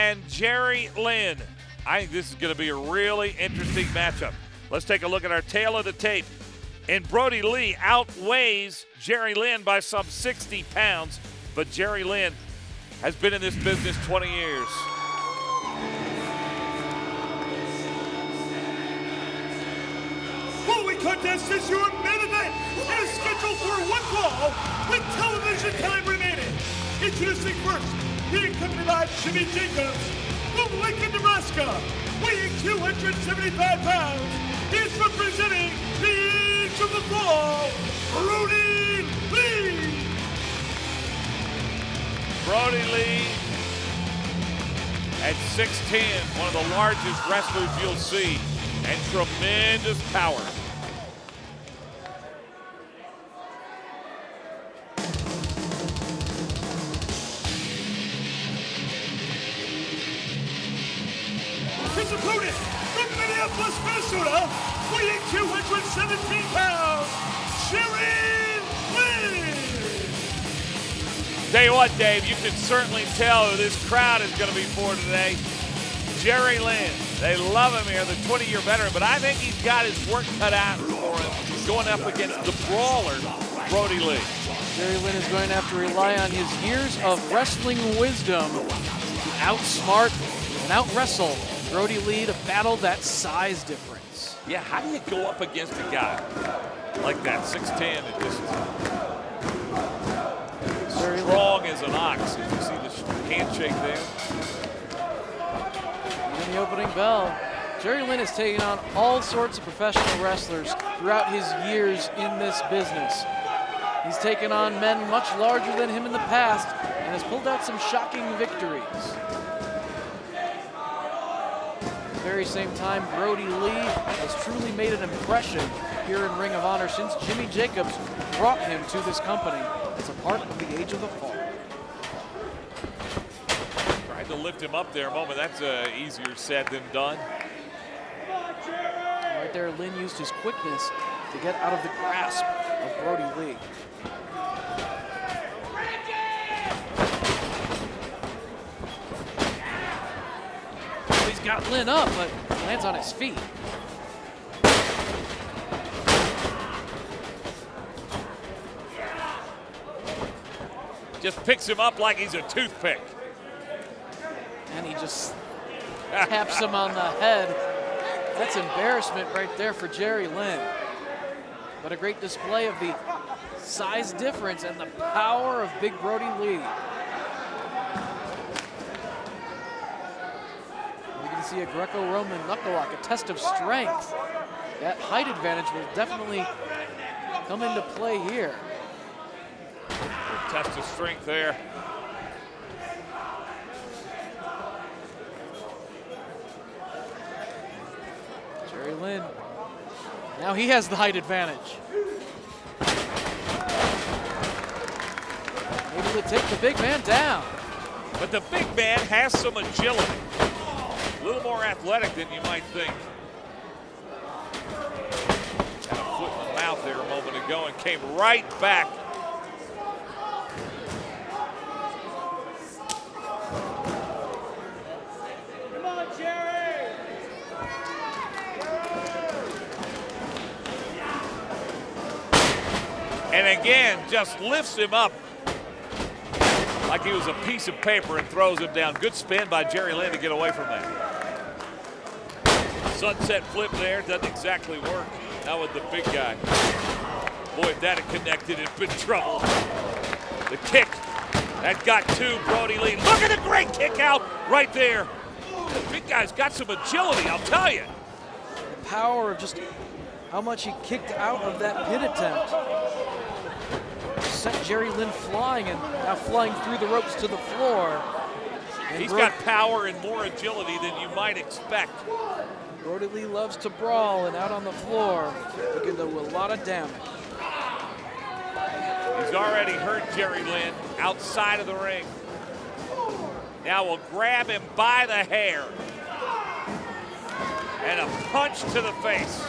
and Jerry Lynn. I think this is going to be a really interesting matchup. Let's take a look at our tail of the tape. And Brodie Lee outweighs Jerry Lynn by some 60 pounds, but Jerry Lynn has been in this business 20 years. Following contest is your main event. It is scheduled for one fall with television time remaining. Introducing first, being accompanied by Jimmy Jacobs from Lincoln, Nebraska, weighing 275 pounds. He is representing the Age of the Fall, Brodie Lee. Brodie Lee at 6'10", one of the largest wrestlers you'll see, and tremendous power. His opponent from Minneapolis, Minnesota, weighing 217 pounds, Jerry Lynn. Tell you what, Dave, you can certainly tell who this crowd is going to be for today. Jerry Lynn. They love him here, the 20-year veteran, but I think he's got his work cut out for him going up against the brawler, Brodie Lee. Jerry Lynn is going to have to rely on his years of wrestling wisdom to outsmart and out-wrestle Brodie Lee to battle that size difference. Yeah, how do you go up against a guy like that, 6'10", and just strong as an ox? If you see the handshake there. In the opening bell, Jerry Lynn has taken on all sorts of professional wrestlers throughout his years in this business. He's taken on men much larger than him in the past and has pulled out some shocking victories. At the very same time, Brodie Lee has truly made an impression here in Ring of Honor since Jimmy Jacobs brought him to this company as a part of the Age of the Fall. Tried to lift him up there a moment. That's easier said than done. Right there, Lynn used his quickness to get out of the grasp of Brodie Lee. He's got Lynn up, but lands on his feet. Just picks him up like he's a toothpick. And he just taps him on the head. That's embarrassment right there for Jerry Lynn. But a great display of the size difference and the power of big Brodie Lee. We can see a Greco-Roman knuckle lock, a test of strength. That height advantage will definitely come into play here. Good test of strength there. Jerry Lynn, now he has the height advantage. Able to take the big man down. But the big man has some agility. A little more athletic than you might think. Had a foot in the mouth there a moment ago and came right back. Come on, Jerry. And again, just lifts him up like he was a piece of paper and throws him down. Good spin by Jerry Lynn to get away from that. Sunset flip there, doesn't exactly work. Now with the big guy. Boy, if that had connected, it'd been trouble. The kick, that got to Brodie Lee. Look at the great kick out right there. The big guy's got some agility, I'll tell you. The power of just how much he kicked out of that pin attempt. Sent Jerry Lynn flying and now flying through the ropes to the floor. And He's got power and more agility than you might expect. Brodie Lee loves to brawl, and out on the floor, he can do a lot of damage. He's already hurt Jerry Lynn outside of the ring. Now we'll grab him by the hair. And a punch to the face.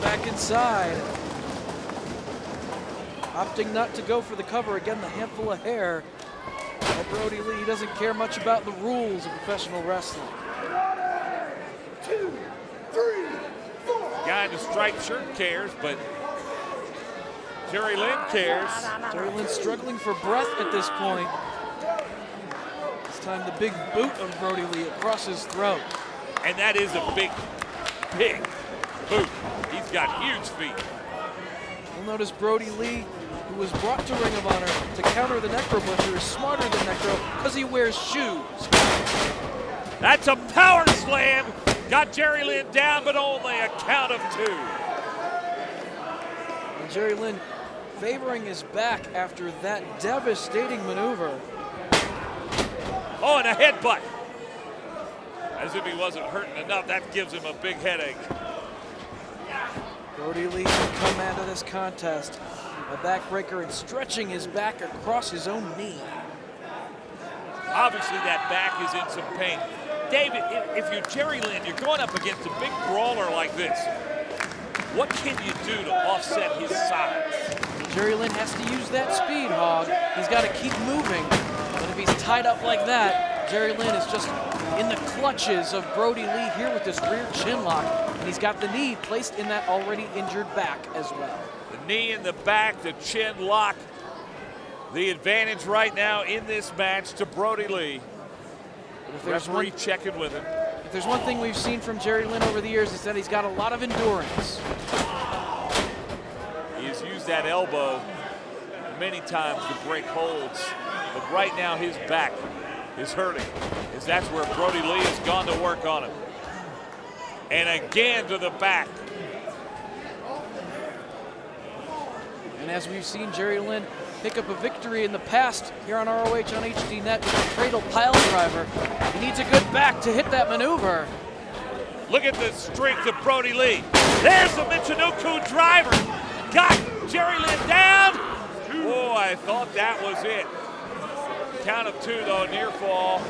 Back inside. opting not to go for the cover. Again, the handful of hair. Well, Brodie Lee doesn't care much about the rules of professional wrestling. 2, 3, 4. Guy in the striped shirt cares, but Jerry Lynn cares. Jerry Lynn struggling for breath at this point. This time the big boot of Brodie Lee across his throat. And that is a big, big boot. He's got huge feet. You'll notice Brodie Lee, who was brought to Ring of Honor to counter the Necro Butcher, is smarter than Necro because he wears shoes. That's a power slam. Got Jerry Lynn down, but only a count of 2. And Jerry Lynn favoring his back after that devastating maneuver. Oh, and a headbutt. As if he wasn't hurting enough, that gives him a big headache. Brodie Lee can come out of this contest. A backbreaker and stretching his back across his own knee. Obviously that back is in some pain. David, if you're Jerry Lynn, you're going up against a big brawler like this. What can you do to offset his size? Jerry Lynn has to use that speed, Hog. He's got to keep moving. But if he's tied up like that, Jerry Lynn is just in the clutches of Brodie Lee here with this rear chin lock. And he's got the knee placed in that already injured back as well. The knee in the back, the chin lock. The advantage right now in this match to Brodie Lee. Referee checking with him. If there's one thing we've seen from Jerry Lynn over the years, it's that he's got a lot of endurance. He has used that elbow many times to break holds, but right now his back is hurting, as that's where Brodie Lee has gone to work on him. And again to the back. And as we've seen Jerry Lynn pick up a victory in the past here on ROH on HD Net with the cradle pile driver, he needs a good back to hit that maneuver. Look at the strength of Brodie Lee. There's the Michinoku driver. Got Jerry Lynn down. Oh, I thought that was it. Count of 2 though, near fall.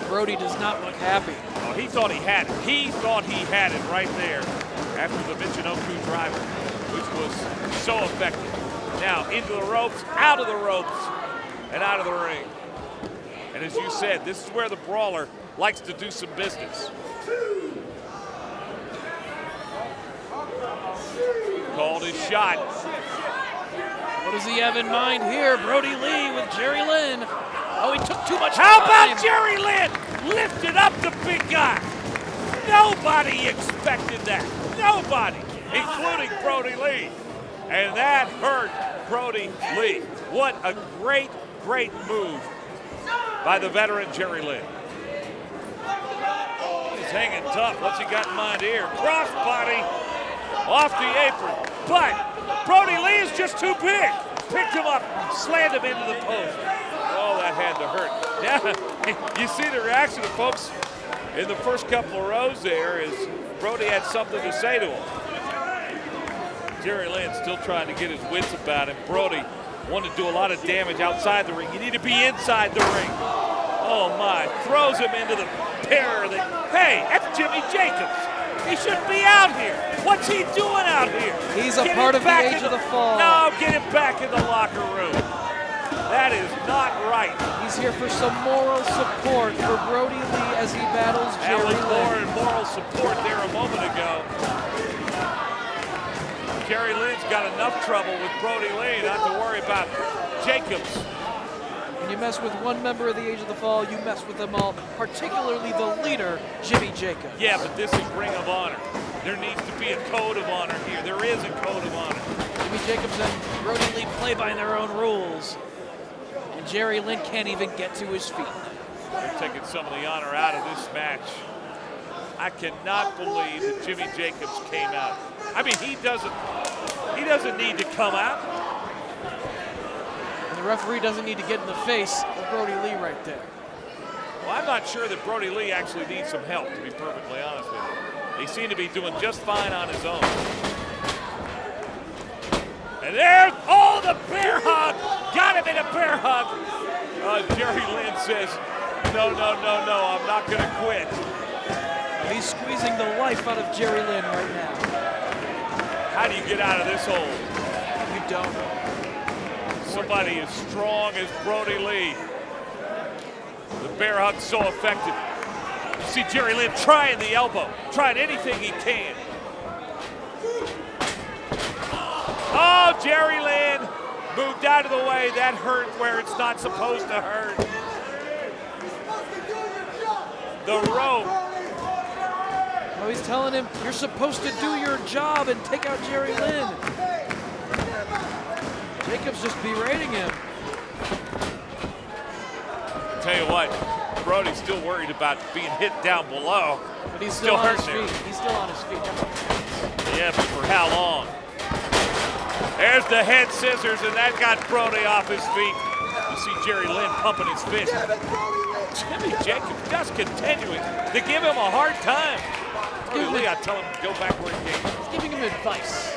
Brodie does not look happy. Oh, he thought he had it. He thought he had it right there after the Michinoku driver, which was so effective. Now into the ropes, out of the ropes, and out of the ring. And as you said, this is where the brawler likes to do some business. Called his shot. What does he have in mind here? Brodie Lee with Jerry Lynn. Oh, he took too much time. How about Jerry Lynn? Lifted up the big guy. Nobody expected that. Nobody, including Brodie Lee. And that hurt Brodie Lee. What a great, great move by the veteran Jerry Lynn. He's hanging tough. What's he got in mind here? Crossbody off the apron. But Brodie Lee is just too big. Picked him up, slammed him into the post. Oh, that had to hurt. Yeah, you see the reaction of folks in the first couple of rows there as Brodie had something to say to him. Jerry Lynn still trying to get his wits about him. Brodie wanted to do a lot of damage outside the ring. You need to be inside the ring. Oh my, throws him into the pair. Hey, that's Jimmy Jacobs. He shouldn't be out here. What's he doing out here? He's a part of the Age of the Fall. No, get him back in the locker room. That is not right. He's here for some moral support for Brodie Lee as he battles Jerry Lynn. That was moral support there a moment ago. Jerry Lynn's got enough trouble with Brodie Lee not to worry about Jacobs. When you mess with one member of the Age of the Fall, you mess with them all, particularly the leader, Jimmy Jacobs. Yeah, but this is Ring of Honor. There needs to be a code of honor here. There is a code of honor. Jimmy Jacobs and Brodie Lee play by their own rules. And Jerry Lynn can't even get to his feet. They're taking some of the honor out of this match. I cannot believe that Jimmy Jacobs came out. I mean, he doesn't need to come out. And the referee doesn't need to get in the face of Brodie Lee right there. Well, I'm not sure that Brodie Lee actually needs some help, to be perfectly honest with you. He seemed to be doing just fine on his own. And there's, oh, the bear hug. Got him in a bear hug. Jerry Lynn says, no, I'm not going to quit. He's squeezing the life out of Jerry Lynn right now. How do you get out of this hole? You don't. Somebody as strong as Brodie Lee. The bear hug's so effective. You see Jerry Lynn trying the elbow, trying anything he can. Oh, Jerry Lynn moved out of the way. That hurt where it's not supposed to hurt. The rope. Oh, he's telling him, you're supposed to do your job and take out Jerry Lynn. Jacobs just berating him. Tell you what, Brodie's still worried about being hit down below. But he's still on his hurting feet. He's still on his feet. Yeah, but for how long? There's the head scissors, and that got Brodie off his feet. You see Jerry Lynn pumping his fist. Jimmy Jacobs just continuing to give him a hard time. Brodie Lee, I tell him to go back where he came. He's giving him advice.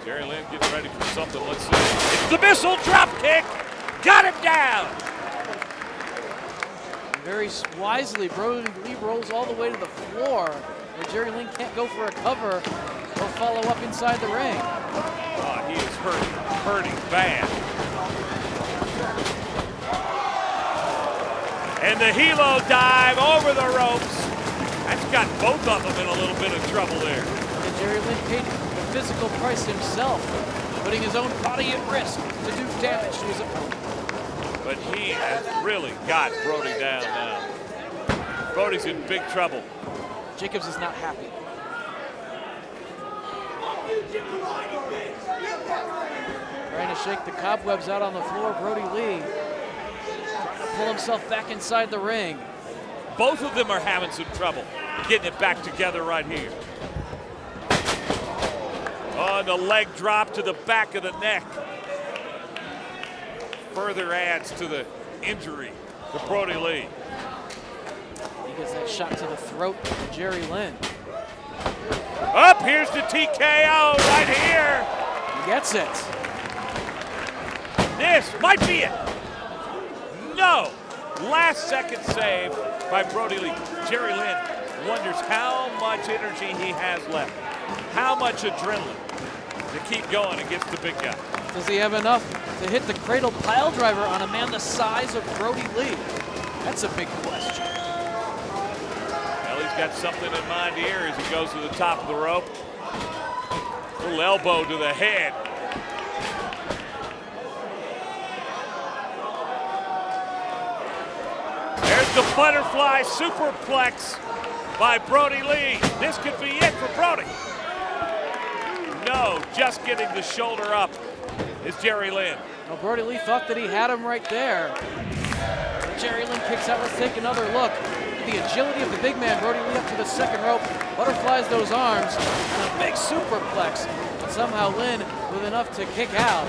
Jerry Lynn getting ready for something. Let's see. It's the missile drop kick. Got him down. Very wisely, Brodie Lee rolls all the way to the floor, where Jerry Lynn can't go for a cover or follow up inside the ring. Oh, he is hurting bad. And the helo dive over the ropes. That's got both of them in a little bit of trouble there. And Jerry Lynn paid the physical price himself, putting his own body at risk to do damage to his opponent. But he has really got Brodie down now. Brodie's in big trouble. Jacobs is not happy. Trying to shake the cobwebs out on the floor, Brodie Lee trying to pull himself back inside the ring. Both of them are having some trouble getting it back together right here. Oh, and the leg drop to the back of the neck. Further adds to the injury to Brodie Lee. He gets that shot to the throat of Jerry Lynn. Up, here's the TKO right here. He gets it. This might be it. No. Last second save by Brodie Lee. Jerry Lynn wonders how much energy he has left. How much adrenaline to keep going against the big guy. Does he have enough to hit the cradle pile driver on a man the size of Brodie Lee? That's a big question. Well, he's got something in mind here as he goes to the top of the rope. Little elbow to the head. There's the butterfly superplex by Brodie Lee. This could be it for Brodie. No, just getting the shoulder up is Jerry Lynn. Well, Brodie Lee thought that he had him right there. Jerry Lynn kicks out. Let's take another look. The agility of the big man, Brodie Lee up to the second rope, butterflies those arms, and a big superplex. And somehow Lynn with enough to kick out.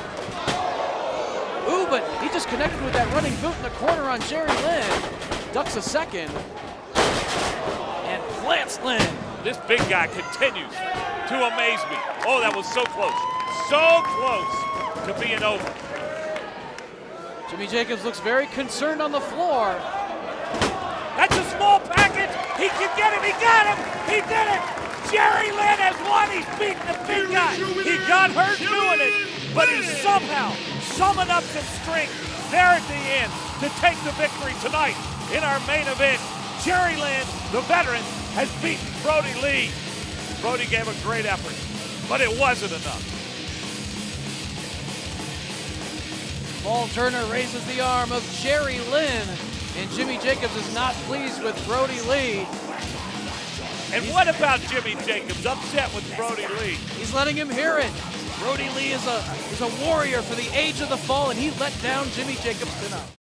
Ooh, but he just connected with that running boot in the corner on Jerry Lynn. Ducks a second, and plants Lynn. This big guy continues to amaze me. Oh, that was so close. So close to being over. Jimmy Jacobs looks very concerned on the floor. That's a small package. He can get him. He got him. He did it. Jerry Lynn has won. He's beaten the big guy. He got hurt doing it, but he somehow summoned up some strength there at the end to take the victory tonight in our main event. Jerry Lynn, the veteran, has beaten Brodie Lee. Brodie gave a great effort, but it wasn't enough. Paul Turner raises the arm of Jerry Lynn, and Jimmy Jacobs is not pleased with Brodie Lee. And what about Jimmy Jacobs? Upset with Brodie Lee. He's letting him hear it. Brodie Lee is a warrior for the age of the fall, and he let down Jimmy Jacobs tonight.